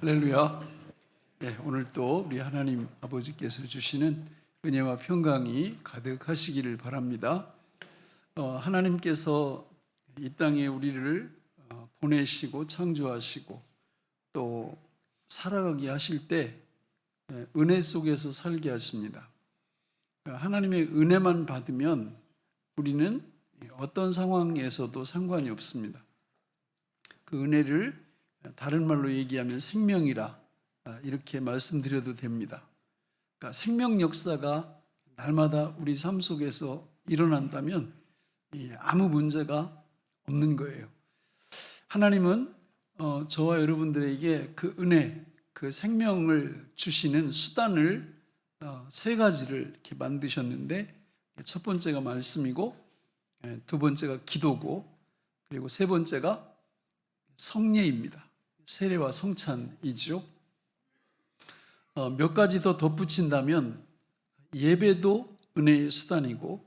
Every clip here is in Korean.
할렐루야. 네, 오늘 또 우리 하나님 아버지께서 주시는 은혜와 평강이 가득하시기를 바랍니다. 하나님께서 이 땅에 우리를 보내시고 창조하시고 또 살아가게 하실 때 은혜 속에서 살게 하십니다. 하나님의 은혜만 받으면 우리는 어떤 상황에서도 상관이 없습니다. 그 은혜를 다른 말로 얘기하면 생명이라 이렇게 말씀드려도 됩니다. 그러니까 생명 역사가 날마다 우리 삶 속에서 일어난다면 아무 문제가 없는 거예요. 하나님은 저와 여러분들에게 그 은혜, 그 생명을 주시는 수단을 세 가지를 이렇게 만드셨는데, 첫 번째가 말씀이고, 두 번째가 기도고, 그리고 세 번째가 성례입니다. 세례와 성찬이죠. 몇 가지 더 덧붙인다면 예배도 은혜의 수단이고,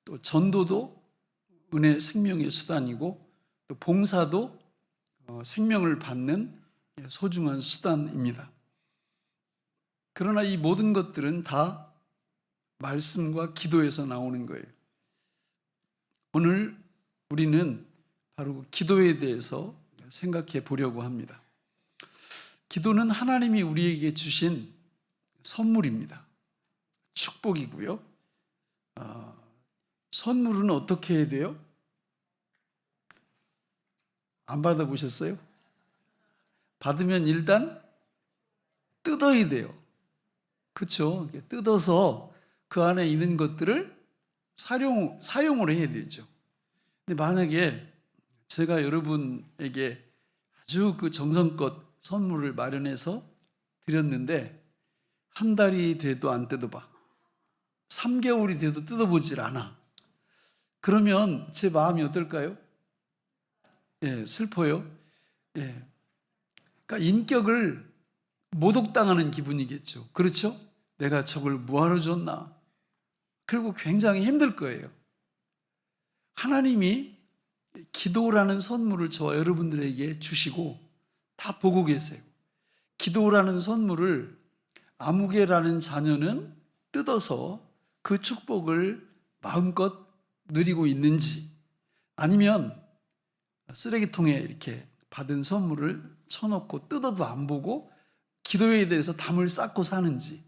또 전도도 은혜 생명의 수단이고, 또 봉사도 생명을 받는 소중한 수단입니다. 그러나 이 모든 것들은 다 말씀과 기도에서 나오는 거예요. 오늘 우리는 바로 기도에 대해서 생각해 보려고 합니다. 기도는 하나님이 우리에게 주신 선물입니다. 축복이고요. 선물은 어떻게 해야 돼요? 안 받아보셨어요? 받으면 일단 뜯어야 돼요. 그렇죠? 뜯어서 그 안에 있는 것들을 사용을 해야 되죠. 근데 만약에 제가 여러분에게 아주 그 정성껏 선물을 마련해서 드렸는데 한 달이 돼도 안 뜯어봐, 3개월이 돼도 뜯어보질 않아. 그러면 제 마음이 어떨까요? 슬퍼요. 그러니까 인격을 모독당하는 기분이겠죠. 그렇죠? 내가 저걸 뭐하러 줬나? 그리고 굉장히 힘들 거예요. 하나님이 기도라는 선물을 저와 여러분들에게 주시고 다 보고 계세요. 기도라는 선물을 아무개라는 자녀는 뜯어서 그 축복을 마음껏 누리고 있는지, 아니면 쓰레기통에 이렇게 받은 선물을 쳐놓고 뜯어도 안 보고 기도에 대해서 담을 쌓고 사는지,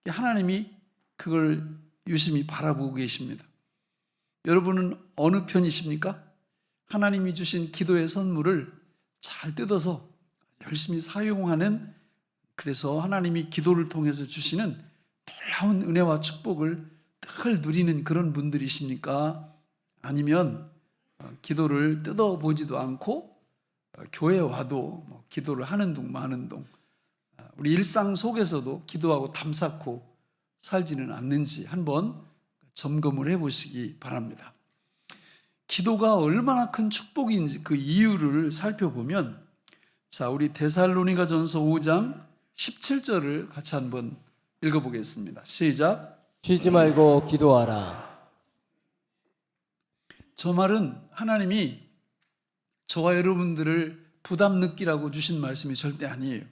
하나님이 그걸 유심히 바라보고 계십니다. 여러분은 어느 편이십니까? 하나님이 주신 기도의 선물을 잘 뜯어서 열심히 사용하는, 그래서 하나님이 기도를 통해서 주시는 놀라운 은혜와 축복을 늘 누리는 그런 분들이십니까? 아니면 기도를 뜯어보지도 않고 교회 와도 기도를 하는 둥 마는 둥, 우리 일상 속에서도 기도하고 담 쌓고 살지는 않는지 한번 점검을 해보시기 바랍니다. 기도가 얼마나 큰 축복인지 그 이유를 살펴보면, 자, 우리 데살로니가전서 5장 17절을 같이 한번 읽어보겠습니다. 시작. 쉬지 말고 기도하라. 저 말은 하나님이 저와 여러분들을 부담 느끼라고 주신 말씀이 절대 아니에요.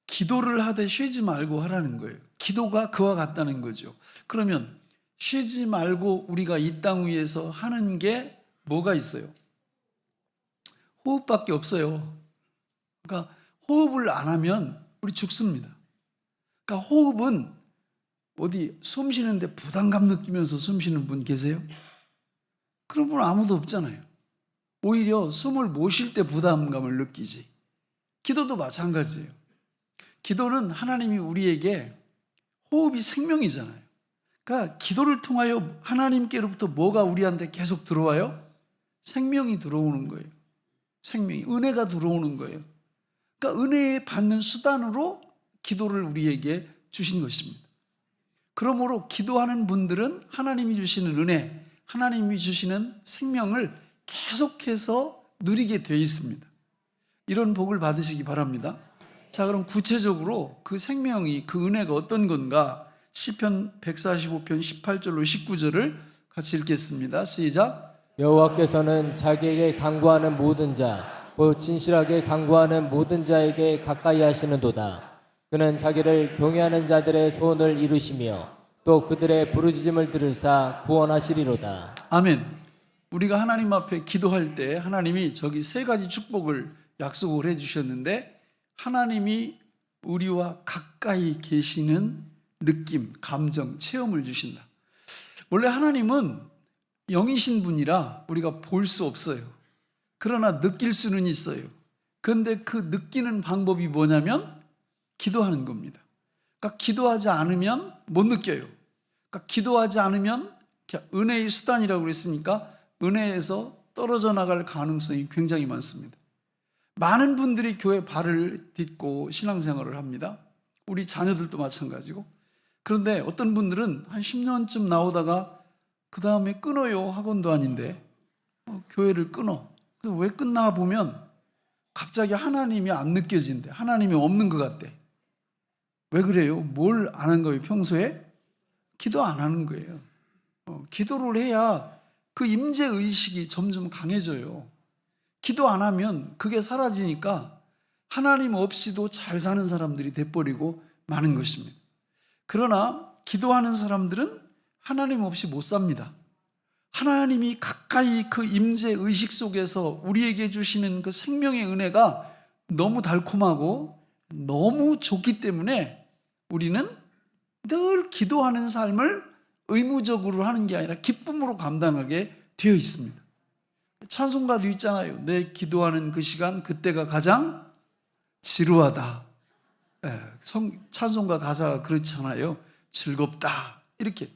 기도를 하되 쉬지 말고 하라는 거예요. 기도가 그와 같다는 거죠. 그러면 쉬지 말고 우리가 이 땅 위에서 하는 게 뭐가 있어요? 호흡밖에 없어요. 그러니까 호흡을 안 하면 우리 죽습니다. 그러니까 호흡은 어디 숨 쉬는데 부담감 느끼면서 숨 쉬는 분 계세요? 그런 분 아무도 없잖아요. 오히려 숨을 못 쉴 때 부담감을 느끼지. 기도도 마찬가지예요. 기도는 하나님이 우리에게, 호흡이 생명이잖아요. 그러니까 기도를 통하여 하나님께로부터 뭐가 우리한테 계속 들어와요? 생명이 들어오는 거예요. 생명이, 은혜가 들어오는 거예요. 그러니까 은혜 받는 수단으로 기도를 우리에게 주신 것입니다. 그러므로 기도하는 분들은 하나님이 주시는 은혜, 하나님이 주시는 생명을 계속해서 누리게 되어 있습니다. 이런 복을 받으시기 바랍니다. 자, 그럼 구체적으로 그 생명이, 그 은혜가 어떤 건가? 시편 145편 18절로 19절을 같이 읽겠습니다. 시작. 여호와께서는 자기에게 간구하는 모든 자 곧 진실하게 간구하는 모든 자에게 가까이 하시는도다. 그는 자기를 경외하는 자들의 소원을 이루시며 또 그들의 부르짖음을 들으사 구원하시리로다. 아멘. 우리가 하나님 앞에 기도할 때 하나님이 저기 세 가지 축복을 약속을 해주셨는데, 하나님이 우리와 가까이 계시는 느낌, 감정, 체험을 주신다. 원래 하나님은 영이신 분이라 우리가 볼 수 없어요. 그러나 느낄 수는 있어요. 그런데 그 느끼는 방법이 뭐냐면 기도하는 겁니다. 그러니까 기도하지 않으면 못 느껴요. 그러니까 기도하지 않으면 은혜의 수단이라고 그랬으니까 은혜에서 떨어져 나갈 가능성이 굉장히 많습니다. 많은 분들이 교회 발을 딛고 신앙생활을 합니다. 우리 자녀들도 마찬가지고. 그런데 어떤 분들은 한 10년쯤 나오다가 그 다음에 끊어요. 학원도 아닌데 교회를 끊어. 그래서 왜 끊나 보면 갑자기 하나님이 안 느껴진대. 하나님이 없는 것 같대. 왜 그래요? 뭘 안 한 거예요? 평소에? 기도 안 하는 거예요. 기도를 해야 그 임재 의식이 점점 강해져요. 기도 안 하면 그게 사라지니까 하나님 없이도 잘 사는 사람들이 돼버리고 마는 것입니다. 그러나 기도하는 사람들은 하나님 없이 못 삽니다. 하나님이 가까이 그 임재 의식 속에서 우리에게 주시는 그 생명의 은혜가 너무 달콤하고 너무 좋기 때문에 우리는 늘 기도하는 삶을 의무적으로 하는 게 아니라 기쁨으로 감당하게 되어 있습니다. 찬송가도 있잖아요. 내 기도하는 그 시간, 그때가 가장 지루하다. 찬송가 가사가 그렇잖아요. 즐겁다. 이렇게.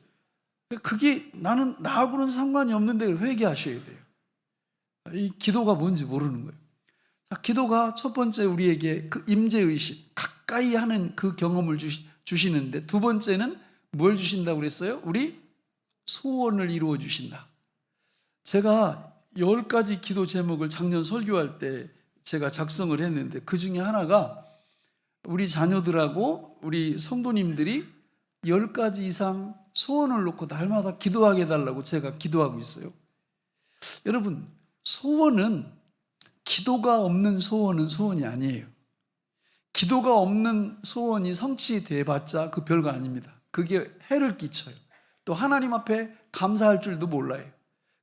그게 나는 나하고는 상관이 없는데 회개하셔야 돼요. 이 기도가 뭔지 모르는 거예요. 기도가 첫 번째 우리에게 그 임재의식, 가까이 하는 그 경험을 주시는데, 두 번째는 뭘 주신다고 그랬어요? 우리 소원을 이루어 주신다. 제가 10가지 기도 제목을 작년 설교할 때 제가 작성을 했는데, 그 중에 하나가 우리 자녀들하고 우리 성도님들이 10가지 이상 소원을 놓고 날마다 기도하게 해달라고 제가 기도하고 있어요. 여러분, 소원은, 기도가 없는 소원은 소원이 아니에요. 기도가 없는 소원이 성취돼봤자 그 별거 아닙니다. 그게 해를 끼쳐요. 또 하나님 앞에 감사할 줄도 몰라요.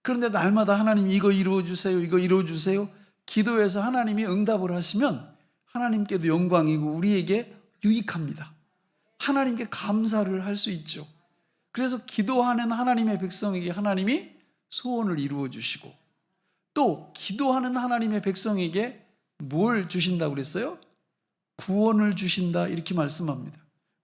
그런데 날마다 하나님 이거 이루어주세요, 이거 이루어주세요. 기도해서 하나님이 응답을 하시면 하나님께도 영광이고 우리에게 유익합니다. 하나님께 감사를 할 수 있죠. 그래서 기도하는 하나님의 백성에게 하나님이 소원을 이루어 주시고, 또 기도하는 하나님의 백성에게 뭘 주신다고 그랬어요? 구원을 주신다, 이렇게 말씀합니다.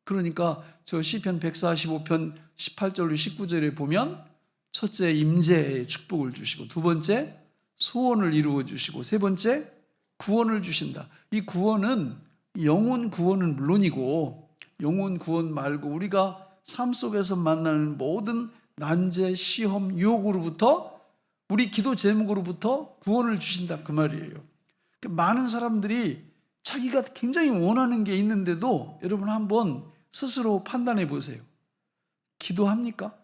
그러니까 저 시편 145편 18절로 19절에 보면 첫째 임재의 축복을 주시고, 두 번째 소원을 이루어 주시고, 세 번째 구원을 주신다. 이 구원은 영혼 구원은 물론이고, 영혼 구원 말고 우리가 삶 속에서 만나는 모든 난제, 시험, 유혹으로부터, 우리 기도 제목으로부터 구원을 주신다, 그 말이에요. 많은 사람들이 자기가 굉장히 원하는 게 있는데도 여러분 한번 스스로 판단해 보세요. 기도합니까?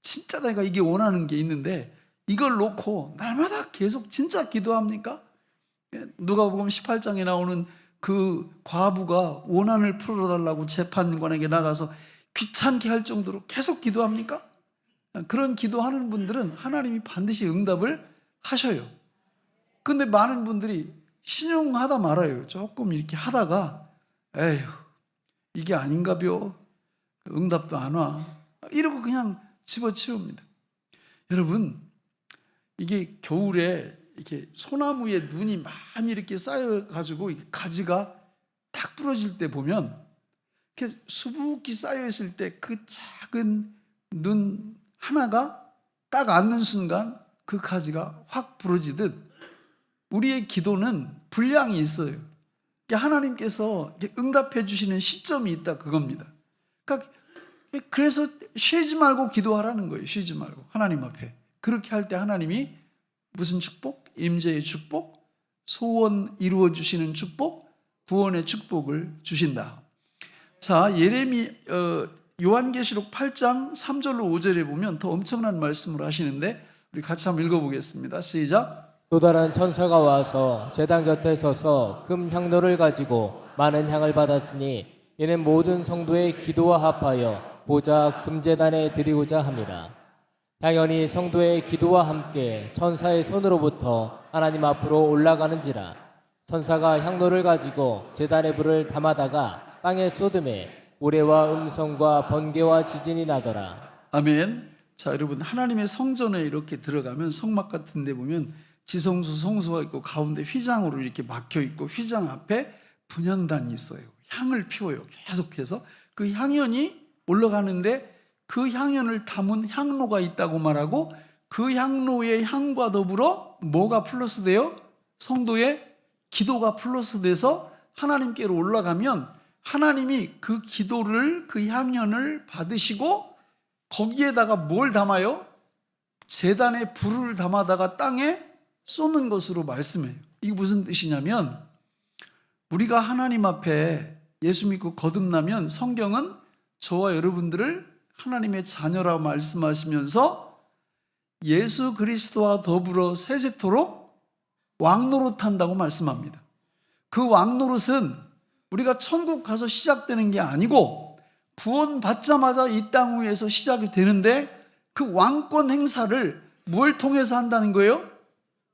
진짜 내가 이게 원하는 게 있는데 이걸 놓고 날마다 계속 진짜 기도합니까? 누가복음 18장에 나오는 그 과부가 원한을 풀어달라고 재판관에게 나가서 귀찮게 할 정도로 계속 기도합니까? 그런 기도하는 분들은 하나님이 반드시 응답을 하셔요. 근데 많은 분들이 신용하다 말아요. 조금 이렇게 하다가 에휴, 이게 아닌가벼, 응답도 안 와, 이러고 그냥 집어치웁니다. 여러분, 이게 겨울에 이렇게 소나무에 눈이 많이 이렇게 쌓여가지고 가지가 탁 부러질 때 보면, 이렇게 수북히 쌓여있을 때 그 작은 눈 하나가 딱 앉는 순간 그 가지가 확 부러지듯 우리의 기도는 분량이 있어요. 하나님께서 응답해 주시는 시점이 있다, 그겁니다. 그러니까 그래서 쉬지 말고 기도하라는 거예요. 쉬지 말고 하나님 앞에. 그렇게 할 때 하나님이 무슨 축복? 임재의 축복, 소원 이루어 주시는 축복, 구원의 축복을 주신다. 자, 요한계시록 8장 3절로 5절에 보면 더 엄청난 말씀을 하시는데 우리 같이 한번 읽어보겠습니다. 시작. 또 다른 천사가 와서 제단 곁에 서서 금 향로를 가지고 많은 향을 받았으니 이는 모든 성도의 기도와 합하여 보좌 금제단에 드리고자 함이라. 향연이 성도의 기도와 함께 천사의 손으로부터 하나님 앞으로 올라가는지라. 천사가 향로를 가지고 제단의 불을 담아다가 땅에 쏟음에 우레와 음성과 번개와 지진이 나더라. 아멘. 자, 여러분, 하나님의 성전에 이렇게 들어가면 성막 같은 데 보면 지성소, 성소가 있고 가운데 휘장으로 이렇게 막혀 있고 휘장 앞에 분향단이 있어요. 향을 피워요. 계속해서 그 향연이 올라가는데 그 향연을 담은 향로가 있다고 말하고, 그 향로의 향과 더불어 뭐가 플러스 돼요? 성도의 기도가 플러스 돼서 하나님께로 올라가면 하나님이 그 기도를, 그 향연을 받으시고 거기에다가 뭘 담아요? 제단에 불을 담아다가 땅에 쏘는 것으로 말씀해요. 이게 무슨 뜻이냐면, 우리가 하나님 앞에 예수 믿고 거듭나면 성경은 저와 여러분들을 하나님의 자녀라고 말씀하시면서 예수 그리스도와 더불어 세세토록 왕노릇한다고 말씀합니다. 그 왕노릇은 우리가 천국 가서 시작되는 게 아니고 구원 받자마자 이 땅 위에서 시작이 되는데, 그 왕권 행사를 뭘 통해서 한다는 거예요?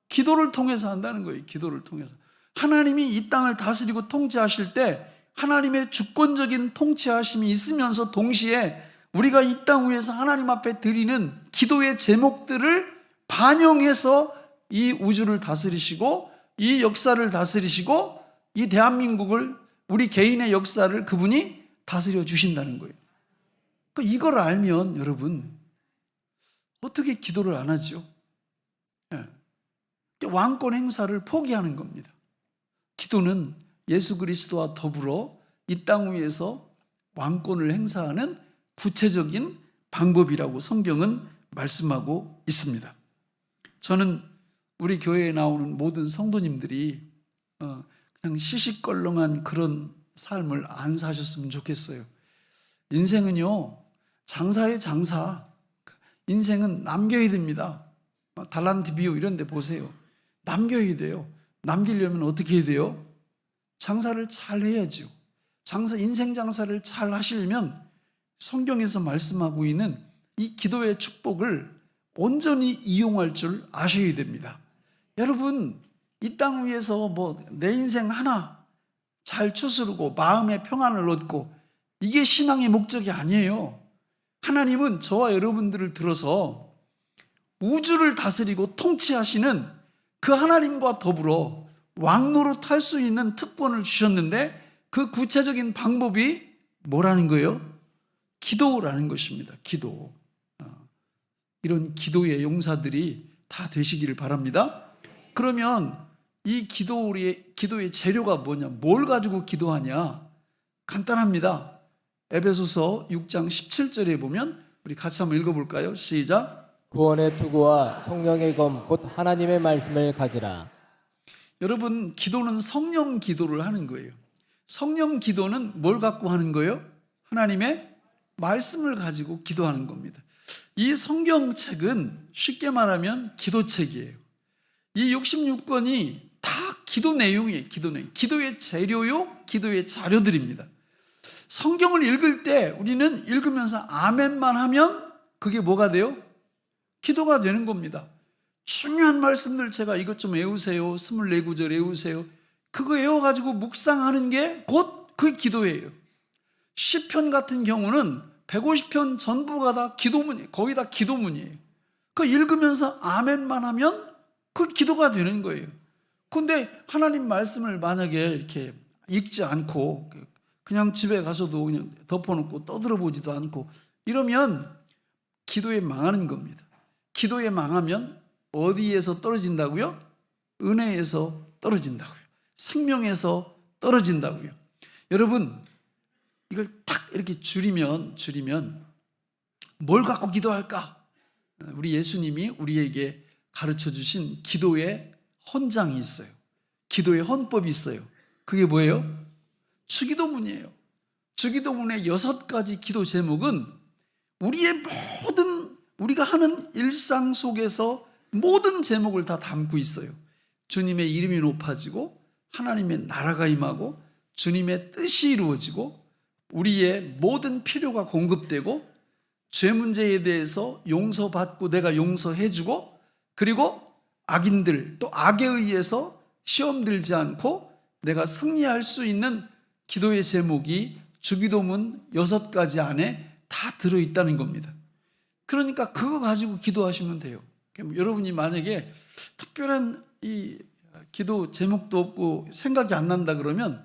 기도를 통해서 한다는 거예요. 기도를 통해서. 하나님이 이 땅을 다스리고 통치하실 때 하나님의 주권적인 통치하심이 있으면서 동시에 우리가 이 땅 위에서 하나님 앞에 드리는 기도의 제목들을 반영해서 이 우주를 다스리시고 이 역사를 다스리시고 이 대한민국을, 우리 개인의 역사를 그분이 다스려 주신다는 거예요. 그러니까 이걸 알면 여러분 어떻게 기도를 안 하죠? 왕권 행사를 포기하는 겁니다. 기도는 예수 그리스도와 더불어 이 땅 위에서 왕권을 행사하는 구체적인 방법이라고 성경은 말씀하고 있습니다. 저는 우리 교회에 나오는 모든 성도님들이 그냥 시시껄렁한 그런 삶을 안 사셨으면 좋겠어요. 인생은요, 장사의 장사. 인생은 남겨야 됩니다. 달란트 비유 이런 데 보세요. 남겨야 돼요. 남기려면 어떻게 해야 돼요? 장사를 잘 해야죠. 인생 장사를 잘 하시려면 성경에서 말씀하고 있는 이 기도의 축복을 온전히 이용할 줄 아셔야 됩니다. 여러분, 이 땅 위에서 내 인생 하나 잘 추스르고 마음의 평안을 얻고, 이게 신앙의 목적이 아니에요. 하나님은 저와 여러분들을 들어서 우주를 다스리고 통치하시는 그 하나님과 더불어 왕노릇 할 수 있는 특권을 주셨는데, 그 구체적인 방법이 뭐라는 거예요? 기도라는 것입니다. 기도. 이런 기도의 용사들이 다 되시기를 바랍니다. 그러면 이 기도의 재료가 뭐냐? 뭘 가지고 기도하냐? 간단합니다. 에베소서 6장 17절에 보면 우리 같이 한번 읽어볼까요? 시작. 구원의 투구와 성령의 검 곧 하나님의 말씀을 가지라. 여러분, 기도는 성령 기도를 하는 거예요. 성령 기도는 뭘 갖고 하는 거예요? 하나님의 말씀을 가지고 기도하는 겁니다. 이 성경책은 쉽게 말하면 기도책이에요. 이 66권이 다 기도 내용이에요. 기도 내용. 기도의 재료요, 기도의 자료들입니다. 성경을 읽을 때 우리는 읽으면서 아멘만 하면 그게 뭐가 돼요? 기도가 되는 겁니다. 중요한 말씀들 제가 이것 좀 외우세요. 24구절 외우세요. 그거 외워가지고 묵상하는 게 곧 그게 기도예요. 시편 같은 경우는 150편 전부가 다 기도문이에요. 거의 다 기도문이에요. 그 읽으면서 아멘만 하면 그 기도가 되는 거예요. 근데 하나님 말씀을 만약에 이렇게 읽지 않고 그냥 집에 가서도 그냥 덮어놓고 떠들어보지도 않고 이러면 기도에 망하는 겁니다. 기도에 망하면 어디에서 떨어진다고요? 은혜에서 떨어진다고요. 생명에서 떨어진다고요. 여러분, 이걸 딱 이렇게 줄이면 뭘 갖고 기도할까? 우리 예수님이 우리에게 가르쳐 주신 기도의 헌장이 있어요. 기도의 헌법이 있어요. 그게 뭐예요? 주기도문이에요. 주기도문의 6가지 기도 제목은 우리가 하는 일상 속에서 모든 제목을 다 담고 있어요. 주님의 이름이 높아지고 하나님의 나라가 임하고 주님의 뜻이 이루어지고 우리의 모든 필요가 공급되고 죄 문제에 대해서 용서받고 내가 용서해주고 그리고 악인들 또 악에 의해서 시험 들지 않고 내가 승리할 수 있는 기도의 제목이 주기도문 6가지 안에 다 들어있다는 겁니다. 그러니까 그거 가지고 기도하시면 돼요. 여러분이 만약에 특별한 이 기도 제목도 없고 생각이 안 난다 그러면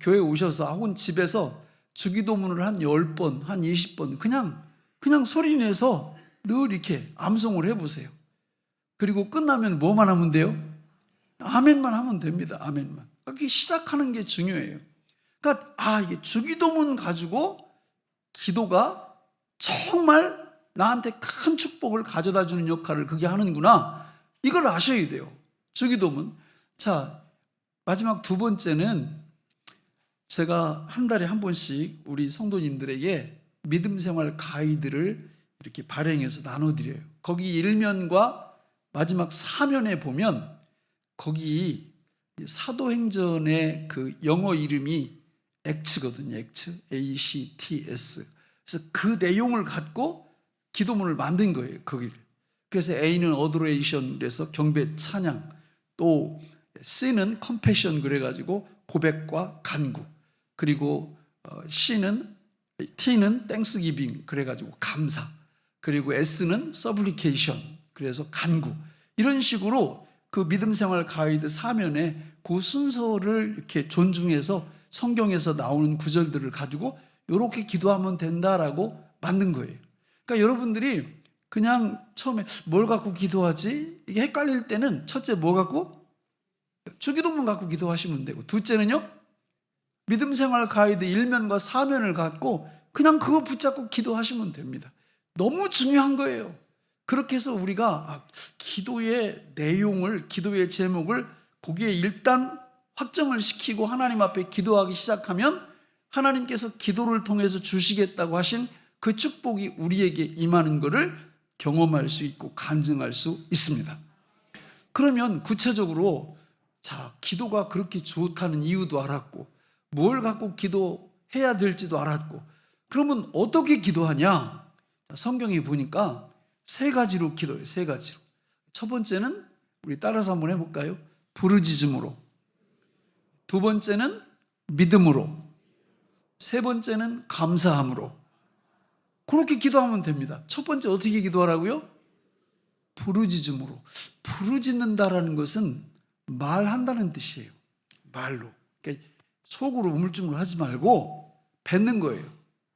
교회 오셔서 혹은 집에서 주기도문을 한 10번, 한 20번 그냥 소리내서 늘 이렇게 암송을 해보세요. 그리고 끝나면 뭐만 하면 돼요? 아멘만 하면 됩니다. 아멘만. 그렇게 시작하는 게 중요해요. 그러니까 이게 주기도문 가지고 기도가 정말 나한테 큰 축복을 가져다 주는 역할을 그게 하는구나. 이걸 아셔야 돼요. 주기도문. 자, 마지막 2번째는 제가 한 달에 한 번씩 우리 성도님들에게 믿음 생활 가이드를 이렇게 발행해서 나눠드려요. 거기 1면과 마지막 4면에 보면 거기 사도행전의 그 영어 이름이 액츠거든요. 액츠, ACTS. 그래서 그 내용을 갖고 기도문을 만든 거예요. 거기를. 그래서 A는 어도레이션 그래서 경배 찬양, 또 C는 컴패션 그래가지고 고백과 간구, 그리고 T는 땡스기빙 그래가지고 감사, 그리고 S는 서블리케이션 그래서 간구. 이런 식으로 그 믿음 생활 가이드 4면에 그 순서를 이렇게 존중해서 성경에서 나오는 구절들을 가지고 이렇게 기도하면 된다라고 만든 거예요. 그러니까 여러분들이 그냥 처음에 뭘 갖고 기도하지? 이게 헷갈릴 때는 첫째 뭐 갖고? 주기도문 갖고 기도하시면 되고, 둘째는요 믿음 생활 가이드 1면과 4면을 갖고 그냥 그거 붙잡고 기도하시면 됩니다. 너무 중요한 거예요. 그렇게 해서 우리가 기도의 내용을, 기도의 제목을 거기에 일단 확정을 시키고 하나님 앞에 기도하기 시작하면 하나님께서 기도를 통해서 주시겠다고 하신 그 축복이 우리에게 임하는 것을 경험할 수 있고 간증할 수 있습니다. 그러면 구체적으로 기도가 그렇게 좋다는 이유도 알았고 뭘 갖고 기도해야 될지도 알았고 그러면 어떻게 기도하냐? 성경에 보니까 3가지로 기도해요. 3가지로. 첫 번째는 우리 따라서 한번 해볼까요? 부르짖음으로. 2번째는 믿음으로. 3번째는 감사함으로. 그렇게 기도하면 됩니다. 첫 번째 어떻게 기도하라고요? 부르짖음으로. 부르짖는다라는 것은 말한다는 뜻이에요. 말로. 그러니까 속으로 우물쭈물 하지 말고 뱉는 거예요.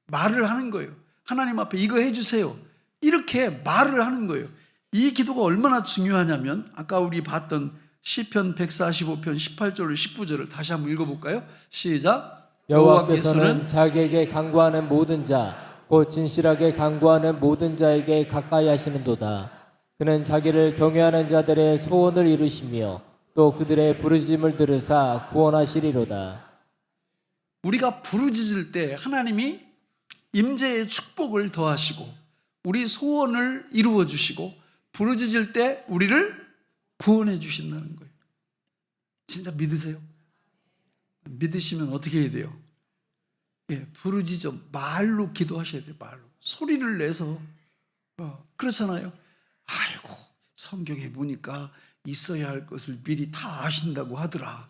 말을 하는 거예요. 하나님 앞에 이거 해주세요. 이렇게 말을 하는 거예요. 이 기도가 얼마나 중요하냐면 아까 우리 봤던 시편 145편 18절로 19절을 다시 한번 읽어볼까요? 시작. 여호와께서는 자기에게 간구하는 모든 자 곧 진실하게 간구하는 모든 자에게 가까이 하시는도다. 그는 자기를 경외하는 자들의 소원을 이루시며 또 그들의 부르짖음을 들으사 구원하시리로다. 우리가 부르짖을 때 하나님이 임재의 축복을 더하시고 우리 소원을 이루어 주시고 부르짖을 때 우리를 구원해 주신다는 거예요. 진짜 믿으세요? 믿으시면 어떻게 해야 돼요? 부르짖어 말로 기도하셔야 돼요. 말로 소리를 내서 그렇잖아요. 아이고 성경에 보니까 있어야 할 것을 미리 다 아신다고 하더라.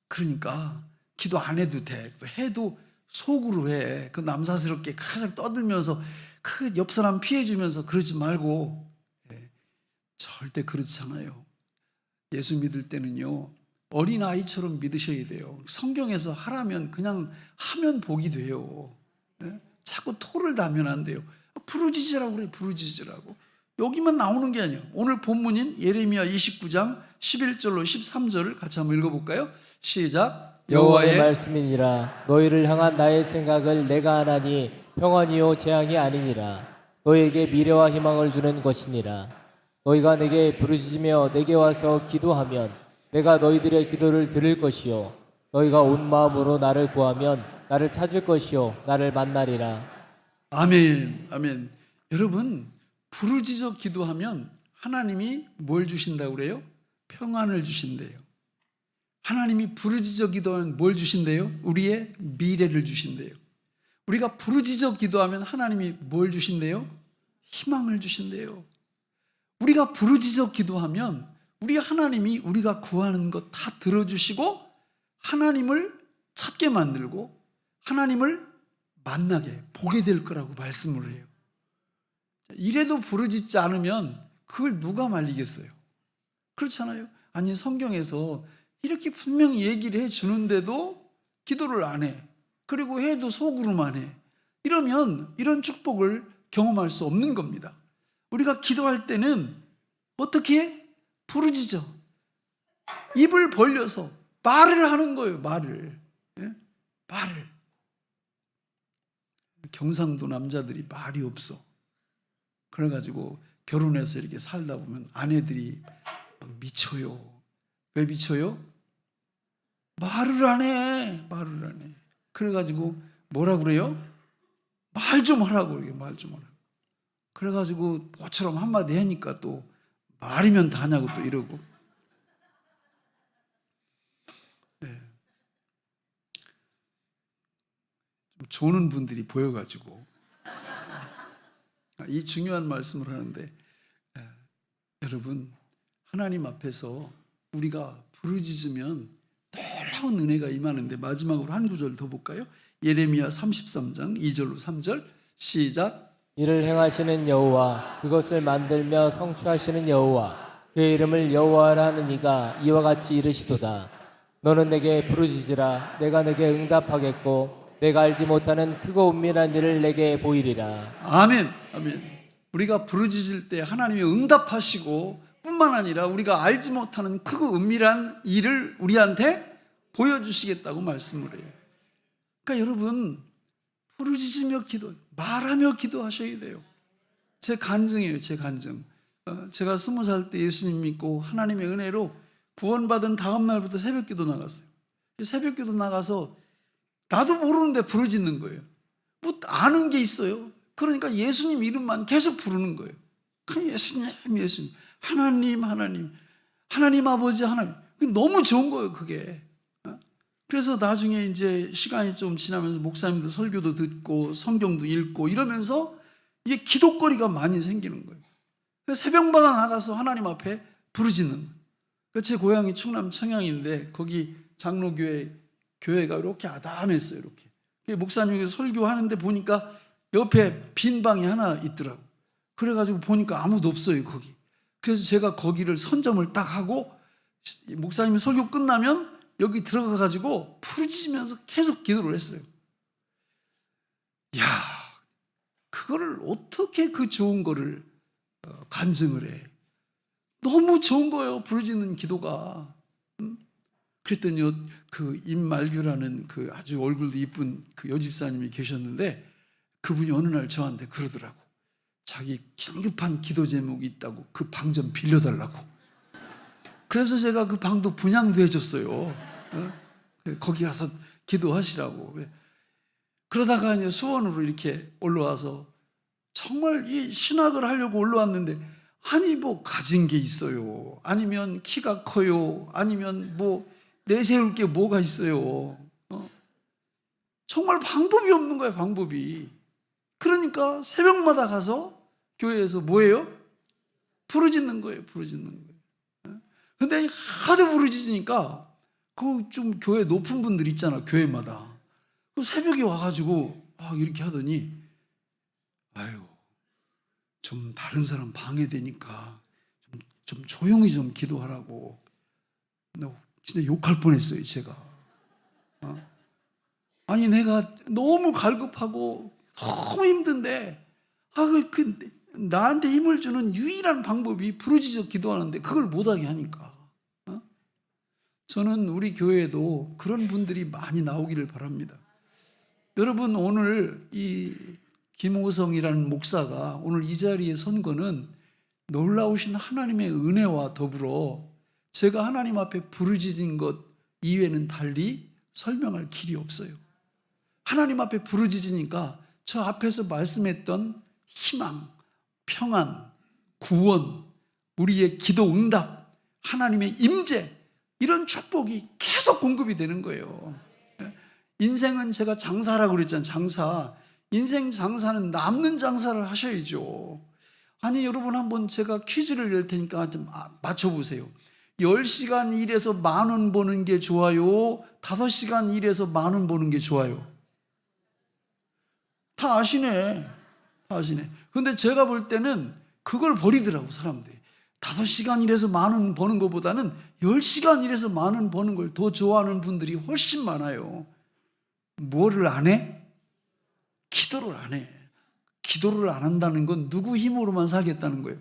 그러니까 기도 안 해도 돼. 해도 속으로 해. 그 남사스럽게 가장 떠들면서 그 옆 사람 피해주면서 그러지 말고. 절대 그렇지 않아요. 예수 믿을 때는요 어린아이처럼 믿으셔야 돼요. 성경에서 하라면 그냥 하면 복이 돼요. 자꾸 토를 다면 안 돼요. 부르짖으라고 그래. 부르짖으라고. 여기만 나오는 게 아니에요. 오늘 본문인 예레미야 29장 11절로 13절을 같이 한번 읽어볼까요? 시작. 여호와의 말씀이니라. 너희를 향한 나의 생각을 내가 아나니 평안이요 재앙이 아니니라. 너희에게 미래와 희망을 주는 것이니라. 너희가 내게 부르짖으며 내게 와서 기도하면 내가 너희들의 기도를 들을 것이요 너희가 온 마음으로 나를 구하면 나를 찾을 것이요 나를 만나리라. 아멘. 아멘. 여러분 부르짖어 기도하면 하나님이 뭘 주신다고 그래요? 평안을 주신대요. 하나님이 부르짖어 기도하면 뭘 주신대요? 우리의 미래를 주신대요. 우리가 부르짖어 기도하면 하나님이 뭘 주신대요? 희망을 주신대요. 우리가 부르짖어 기도하면 우리 하나님이 우리가 구하는 것 다 들어주시고 하나님을 찾게 만들고 하나님을 만나게 보게 될 거라고 말씀을 해요. 이래도 부르짖지 않으면 그걸 누가 말리겠어요? 그렇잖아요. 아니 성경에서 이렇게 분명히 얘기를 해주는데도 기도를 안 해. 그리고 해도 속으로만 해. 이러면 이런 축복을 경험할 수 없는 겁니다. 우리가 기도할 때는 어떻게 해? 부르짖어. 입을 벌려서 말을 하는 거예요. 말을. 예? 말을. 경상도 남자들이 말이 없어. 그래가지고 결혼해서 이렇게 살다 보면 아내들이 막 미쳐요. 왜 미쳐요? 말을 안 해. 말을 안 해. 그래가지고 뭐라 그래요? 말 좀 하라고 그래요. 말 좀 하라고. 그래가지고 모처럼 한마디 하니까 또 말이면 다냐고 또 이러고. 네. 좀 조는 분들이 보여가지고 이 중요한 말씀을 하는데 여러분 하나님 앞에서 우리가 부르짖으면 놀라운 은혜가 임하는데 마지막으로 한 구절 더 볼까요? 예레미야 33장 2절로 3절 시작. 이를 행하시는 여호와 그것을 만들며 성취하시는 여호와 그의 이름을 여호와라 하는 이가 이와 같이 이르시도다. 너는 내게 부르짖으라. 내가 내게 응답하겠고 내가 알지 못하는 크고 은밀한 일을 내게 보이리라. 아멘. 아멘. 우리가 부르짖을 때 하나님이 응답하시고 뿐만 아니라 우리가 알지 못하는 크고 은밀한 일을 우리한테 보여주시겠다고 말씀을 해요. 그러니까 여러분 부르짖으며 기도, 말하며 기도하셔야 돼요. 제 간증이에요. 제 간증. 제가 20살 때 예수님 믿고 하나님의 은혜로 구원받은 다음 날부터 새벽기도 나갔어요. 새벽기도 나가서 나도 모르는데 부르짖는 거예요. 뭐 아는 게 있어요. 그러니까 예수님 이름만 계속 부르는 거예요. 그냥 예수님, 예수님, 하나님, 하나님, 하나님 아버지, 하나님. 너무 좋은 거예요, 그게. 그래서 나중에 이제 시간이 좀 지나면서 목사님도 설교도 듣고 성경도 읽고 이러면서 이게 기도거리가 많이 생기는 거예요. 그래서 새벽마다 나가서 하나님 앞에 부르짖는 거예요. 제 고향이 충남 청양인데 거기 교회가 이렇게 아담했어요. 이렇게 목사님이 설교하는데 보니까 옆에 빈 방이 하나 있더라고. 그래가지고 보니까 아무도 없어요, 거기. 그래서 제가 거기를 선점을 딱 하고 목사님이 설교 끝나면 여기 들어가가지고 부르짖으면서 계속 기도를 했어요. 야, 그거를 어떻게 그 좋은 거를 간증을 해? 너무 좋은 거예요, 부르짖는 기도가. 그랬더니 그 임말규라는 그 아주 얼굴도 이쁜 그 여집사님이 계셨는데 그분이 어느 날 저한테 그러더라고. 자기 긴급한 기도 제목이 있다고 그 방 좀 빌려달라고. 그래서 제가 그 방도 분양도 해줬어요. 거기 가서 기도하시라고. 그러다가 이제 수원으로 이렇게 올라와서 정말 이 신학을 하려고 올라왔는데 아니 뭐 가진 게 있어요. 아니면 키가 커요. 아니면 뭐 내세울 게 뭐가 있어요. 정말 방법이 없는 거예요, 방법이. 그러니까 새벽마다 가서 교회에서 뭐예요? 부르짖는 거예요, 부르짖는 거예요. 근데 하도 부르짖으니까 그 좀 교회 높은 분들 있잖아, 교회마다. 그 새벽에 와가지고 막 이렇게 하더니 아유, 좀 다른 사람 방해되니까 좀 조용히 좀 기도하라고. 진짜 욕할 뻔했어요, 제가. 아니 내가 너무 갈급하고 너무 힘든데 나한테 힘을 주는 유일한 방법이 부르짖어 기도하는데 그걸 못하게 하니까. 저는 우리 교회에도 그런 분들이 많이 나오기를 바랍니다. 여러분 오늘 이 김호성이라는 목사가 오늘 이 자리에 선 거는 놀라우신 하나님의 은혜와 더불어 제가 하나님 앞에 부르짖은 것 이외에는 달리 설명할 길이 없어요. 하나님 앞에 부르짖으니까 저 앞에서 말씀했던 희망, 평안, 구원, 우리의 기도 응답, 하나님의 임재, 이런 축복이 계속 공급이 되는 거예요. 인생은 제가 장사라고 그랬잖아요. 장사. 인생 장사는 남는 장사를 하셔야죠. 아니 여러분, 한번 제가 퀴즈를 낼 테니까 좀 맞춰보세요. 10시간 일해서 10,000원 버는 게 좋아요? 5시간 일해서 10,000원 버는 게 좋아요? 다 아시네. 다 아시네. 근데 제가 볼 때는 그걸 버리더라고, 사람들이. 5시간 일해서 10,000원 버는 것보다는 10시간 일해서 10,000원 버는 걸 더 좋아하는 분들이 훨씬 많아요. 뭐를 안 해? 기도를 안 해. 기도를 안 한다는 건 누구 힘으로만 살겠다는 거예요.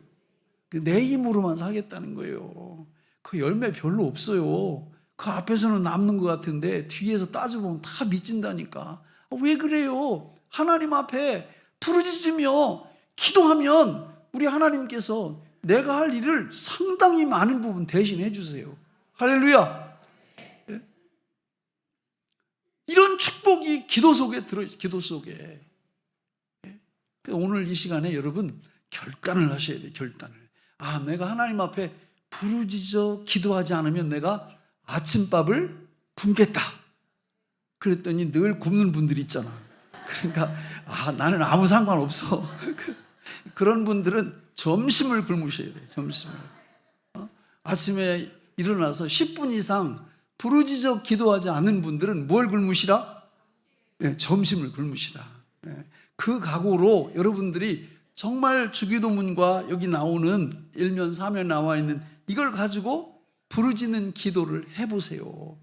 내 힘으로만 살겠다는 거예요. 그 열매 별로 없어요. 그 앞에서는 남는 것 같은데 뒤에서 따져보면 다 미친다니까. 왜 그래요? 하나님 앞에 부르짖으며 기도하면 우리 하나님께서 내가 할 일을 상당히 많은 부분 대신해 주세요. 할렐루야. 예? 이런 축복이 기도 속에 들어있어요. 기도 속에. 예? 오늘 이 시간에 여러분 결단을 하셔야 돼요. 결단을. 내가 하나님 앞에 부르짖어 기도하지 않으면 내가 아침밥을 굶겠다. 그랬더니 늘 굶는 분들이 있잖아. 그러니까 나는 아무 상관없어. 그런 분들은 점심을 굶으셔야 돼요. 점심을. 아침에 일어나서 10분 이상 부르짖어 기도하지 않는 분들은 뭘 굶으시라? 점심을 굶으시라. 그 각오로 여러분들이 정말 주기도문과 여기 나오는 일면 사면 나와 있는 이걸 가지고 부르짖는 기도를 해보세요.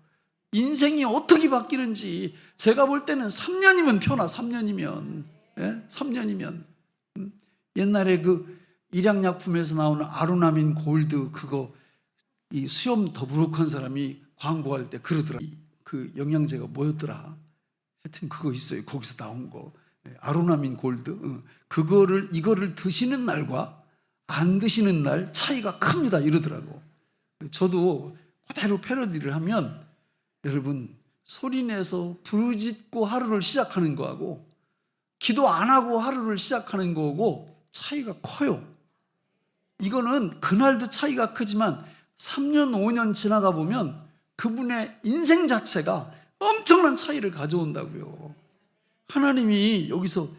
인생이 어떻게 바뀌는지. 제가 볼 때는 3년이면 편하. 3년이면. 3년이면. 옛날에 그 일양약품에서 나오는 아로나민 골드, 그거 이 수염 더부룩한 사람이 광고할 때 그러더라. 그 영양제가 뭐였더라? 하여튼 그거 있어요. 거기서 나온 거. 아로나민 골드. 이거를 드시는 날과 안 드시는 날 차이가 큽니다. 이러더라고. 저도 그대로 패러디를 하면 여러분, 소리내서 부르짖고 하루를 시작하는 거하고 기도 안 하고 하루를 시작하는 거하고 차이가 커요. 이거는 그날도 차이가 크지만 3년, 5년 지나가 보면 그분의 인생 자체가 엄청난 차이를 가져온다고요. 하나님이 여기서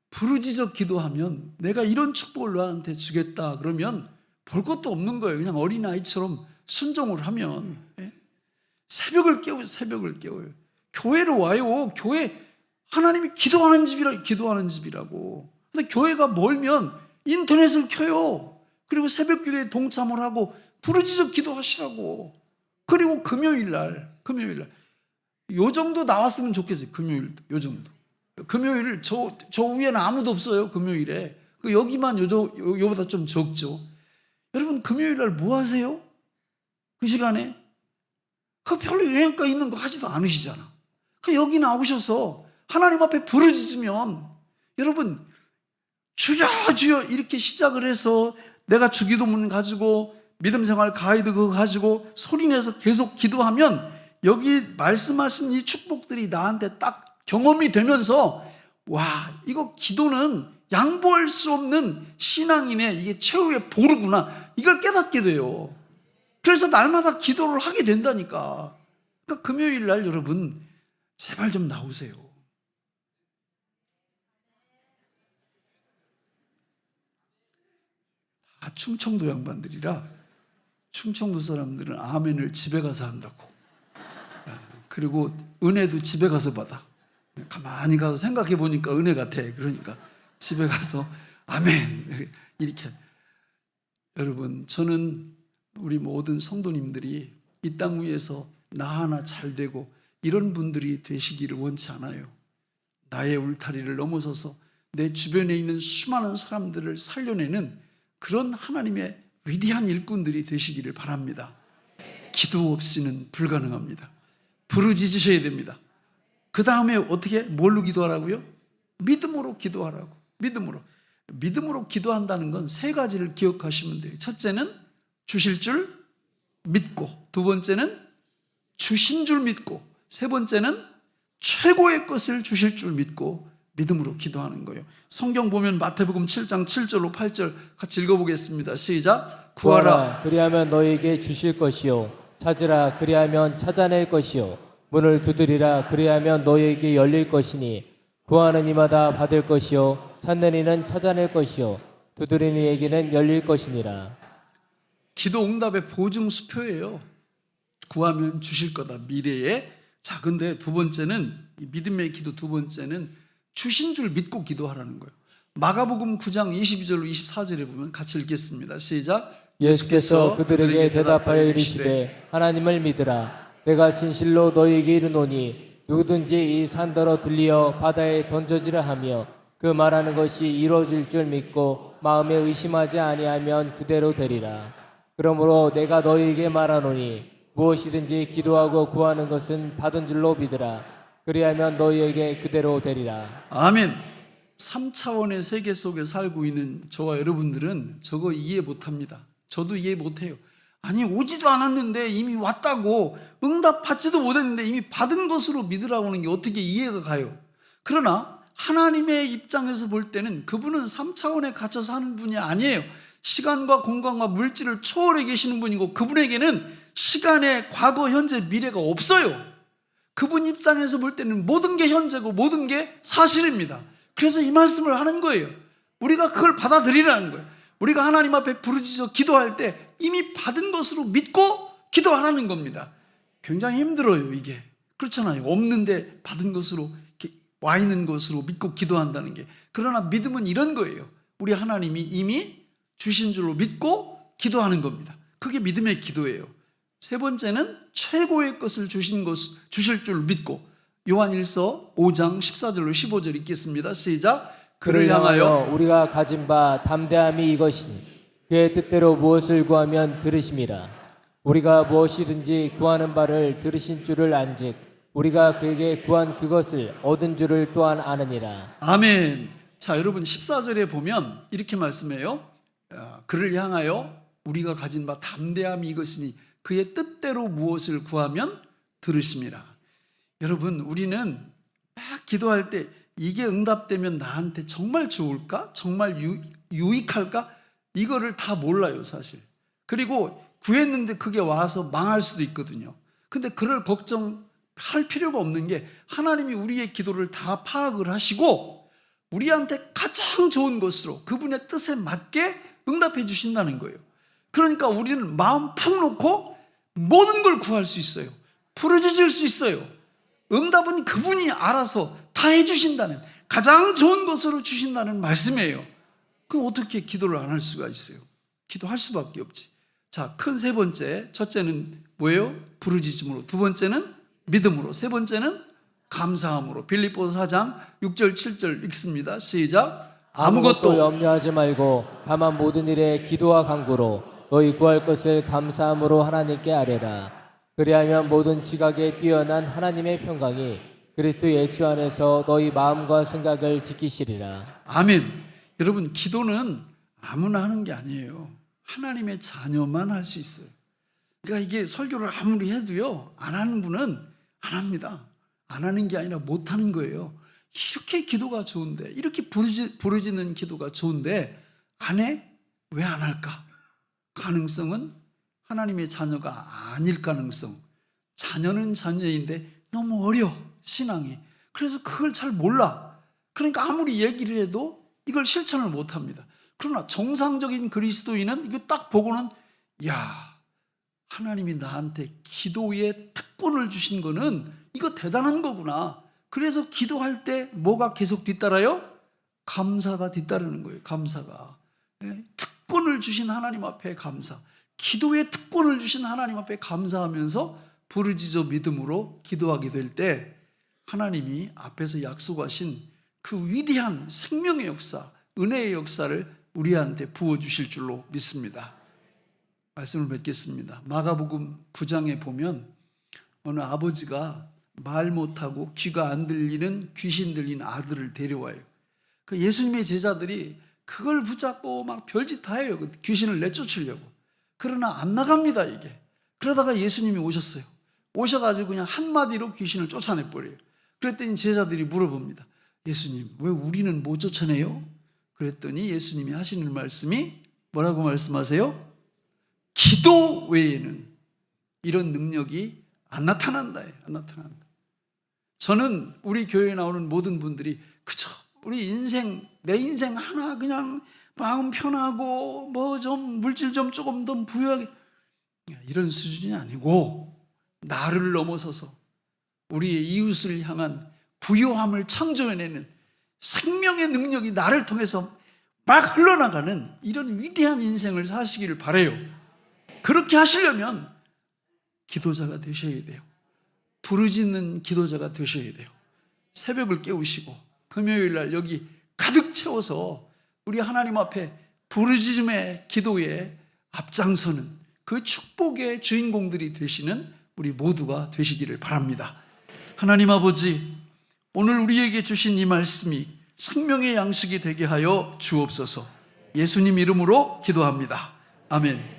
부르짖어 기도하면 내가 이런 축복을 너한테 주겠다 그러면 볼 것도 없는 거예요. 그냥 어린아이처럼 순종을 하면. 새벽을 깨워요. 새벽을 깨워요. 교회로 와요. 교회, 하나님이 기도하는 집이라고. 근데 교회가 멀면 인터넷을 켜요. 그리고 새벽 기도에 동참을 하고 부르짖어 기도하시라고. 그리고 금요일날 요 정도 나왔으면 좋겠어요. 금요일도 요 정도. 금요일 저 위에는 아무도 없어요. 금요일에 여기만 요보다 좀 적죠. 여러분 금요일날 뭐 하세요? 그 시간에 그 별로 영향가 있는 거 하지도 않으시잖아. 여기 나오셔서 하나님 앞에 부르짖으면 여러분 주여 주여 이렇게 시작을 해서 내가 주기도문 가지고 믿음생활 가이드 그거 가지고 소리내서 계속 기도하면 여기 말씀하신 이 축복들이 나한테 딱 경험이 되면서 와, 이거 기도는 양보할 수 없는 신앙인의 이게 최후의 보루구나, 이걸 깨닫게 돼요. 그래서 날마다 기도를 하게 된다니까. 그러니까 금요일 날 여러분 제발 좀 나오세요. 다 충청도 양반들이라 충청도 사람들은 아멘을 집에 가서 한다고. 그리고 은혜도 집에 가서 받아. 가만히 가서 생각해 보니까 은혜 같아. 그러니까 집에 가서 아멘 이렇게. 여러분, 저는 우리 모든 성도님들이 이 땅 위에서 나 하나 잘 되고 이런 분들이 되시기를 원치 않아요. 나의 울타리를 넘어서서 내 주변에 있는 수많은 사람들을 살려내는 그런 하나님의 위대한 일꾼들이 되시기를 바랍니다. 기도 없이는 불가능합니다. 부르짖으셔야 됩니다. 그 다음에 어떻게, 뭘로 기도하라고요? 믿음으로 기도하라고. 믿음으로 기도한다는 건 세 가지를 기억하시면 돼요. 첫째는 주실 줄 믿고, 두 번째는 주신 줄 믿고, 세 번째는 최고의 것을 주실 줄 믿고 믿음으로 기도하는 거예요. 성경 보면 마태복음 7장 7절로 8절 같이 읽어보겠습니다. 시작. 구하라. 그리하면 너희에게 주실 것이요 찾으라 그리하면 찾아낼 것이요 문을 두드리라 그리하면 너희에게 열릴 것이니 구하는 이마다 받을 것이요 찾는 이는 찾아낼 것이요 두드리는 이에게는 열릴 것이니라. 기도 응답의 보증수표예요. 구하면 주실 거다, 미래에. 자, 근데 두 번째는, 이 믿음의 기도 두 번째는 주신 줄 믿고 기도하라는 거예요. 마가복음 9장 22절로 24절에 보면 같이 읽겠습니다. 시작. 예수께서 그들에게 대답하여 이르시되 하나님을 믿으라. 내가 진실로 너희에게 이르노니 누구든지 이 산더러 들리어 바다에 던져지라 하며 그 말하는 것이 이루어질 줄 믿고 마음에 의심하지 아니하면 그대로 되리라. 그러므로 내가 너희에게 말하노니 무엇이든지 기도하고 구하는 것은 받은 줄로 믿으라. 그리하면 너희에게 그대로 되리라. 아멘. 3차원의 세계 속에 살고 있는 저와 여러분들은 저거 이해 못합니다. 저도 이해 못해요. 아니, 오지도 않았는데 이미 왔다고, 응답받지도 못했는데 이미 받은 것으로 믿으라고 하는 게 어떻게 이해가 가요? 그러나 하나님의 입장에서 볼 때는 그분은 3차원에 갇혀 사는 분이 아니에요. 시간과 공간과 물질을 초월해 계시는 분이고, 그분에게는 시간의 과거, 현재, 미래가 없어요. 그분 입장에서 볼 때는 모든 게 현재고 모든 게 사실입니다. 그래서 이 말씀을 하는 거예요. 우리가 그걸 받아들이라는 거예요. 우리가 하나님 앞에 부르짖어 기도할 때 이미 받은 것으로 믿고 기도하라는 겁니다. 굉장히 힘들어요, 이게. 그렇잖아요. 없는데 받은 것으로, 와 있는 것으로 믿고 기도한다는 게. 그러나 믿음은 이런 거예요. 우리 하나님이 이미 주신 줄로 믿고 기도하는 겁니다. 그게 믿음의 기도예요. 세 번째는 최고의 것을 주실 줄 믿고, 요한일서 5장 14절로 15절 읽겠습니다. 시작. 그를 향하여 우리가 가진 바 담대함이 이것이니 그의 뜻대로 무엇을 구하면 들으심이라. 우리가 무엇이든지 구하는 바를 들으신 줄을 안즉 우리가 그에게 구한 그것을 얻은 줄을 또한 아느니라. 아멘. 자, 여러분 14절에 보면 이렇게 말씀해요. 그를 향하여 우리가 가진 바 담대함이 이것이니 그의 뜻대로 무엇을 구하면 들으심이라. 여러분, 우리는 막 기도할 때 이게 응답되면 나한테 정말 좋을까? 정말 유익할까? 이거를 다 몰라요, 사실. 그리고 구했는데 그게 와서 망할 수도 있거든요. 근데 그럴 걱정할 필요가 없는 게, 하나님이 우리의 기도를 다 파악을 하시고 우리한테 가장 좋은 것으로 그분의 뜻에 맞게 응답해 주신다는 거예요. 그러니까 우리는 마음 푹 놓고 모든 걸 구할 수 있어요. 부르짖을 수 있어요. 응답은 그분이 알아서 다 해주신다는, 가장 좋은 것으로 주신다는 말씀이에요. 그럼 어떻게 기도를 안 할 수가 있어요? 기도할 수밖에 없지. 자, 큰 세 번째, 첫째는 뭐예요? 부르짖음으로. 두 번째는 믿음으로. 세 번째는 감사함으로. 빌립보서 4장 6절 7절 읽습니다. 시작. 아무것도 염려하지 말고 다만 모든 일에 기도와 간구로 너희 구할 것을 감사함으로 하나님께 아뢰라. 그리하면 모든 지각에 뛰어난 하나님의 평강이 그리스도 예수 안에서 너희 마음과 생각을 지키시리라. 아멘. 여러분, 기도는 아무나 하는 게 아니에요. 하나님의 자녀만 할 수 있어요. 그러니까 이게 설교를 아무리 해도요, 안 하는 분은 안 합니다. 안 하는 게 아니라 못 하는 거예요. 이렇게 기도가 좋은데, 이렇게 부르짖는 기도가 좋은데 안 해? 왜 안 할까? 가능성은 하나님의 자녀가 아닐 가능성. 자녀는 자녀인데 너무 어려, 신앙이. 그래서 그걸 잘 몰라. 그러니까 아무리 얘기를 해도 이걸 실천을 못 합니다. 그러나 정상적인 그리스도인은 이거 딱 보고는, 야, 하나님이 나한테 기도의 특권을 주신 거는 이거 대단한 거구나. 그래서 기도할 때 뭐가 계속 뒤따라요? 감사가 뒤따르는 거예요. 감사가. 특권을 주신 하나님 앞에 감사. 기도의 특권을 주신 하나님 앞에 감사하면서 부르짖어 믿음으로 기도하게 될 때 하나님이 앞에서 약속하신 그 위대한 생명의 역사, 은혜의 역사를 우리한테 부어주실 줄로 믿습니다. 말씀을 맺겠습니다. 마가복음 9장에 보면 어느 아버지가 말 못하고 귀가 안 들리는 귀신 들린 아들을 데려와요. 그 예수님의 제자들이 그걸 붙잡고 막 별짓 다 해요. 그 귀신을 내쫓으려고. 그러나 안 나갑니다, 이게. 그러다가 예수님이 오셨어요. 오셔가지고 그냥 한마디로 귀신을 쫓아내버려요. 그랬더니 제자들이 물어봅니다. 예수님, 왜 우리는 못 쫓아내요? 그랬더니 예수님이 하시는 말씀이 뭐라고 말씀하세요? 기도 외에는 이런 능력이 안 나타난다. 안 나타난다. 저는 우리 교회에 나오는 모든 분들이 그저 우리 인생, 내 인생 하나 그냥 마음 편하고 뭐 좀 물질 좀 조금 더 부유하게 이런 수준이 아니고 나를 넘어서서 우리의 이웃을 향한 부요함을 창조해내는 생명의 능력이 나를 통해서 막 흘러나가는 이런 위대한 인생을 사시기를 바라요. 그렇게 하시려면 기도자가 되셔야 돼요. 부르짖는 기도자가 되셔야 돼요. 새벽을 깨우시고 금요일 날 여기 가득 채워서 우리 하나님 앞에 부르짖음의 기도에 앞장서는 그 축복의 주인공들이 되시는 우리 모두가 되시기를 바랍니다. 하나님 아버지, 오늘 우리에게 주신 이 말씀이 생명의 양식이 되게 하여 주옵소서. 예수님 이름으로 기도합니다. 아멘.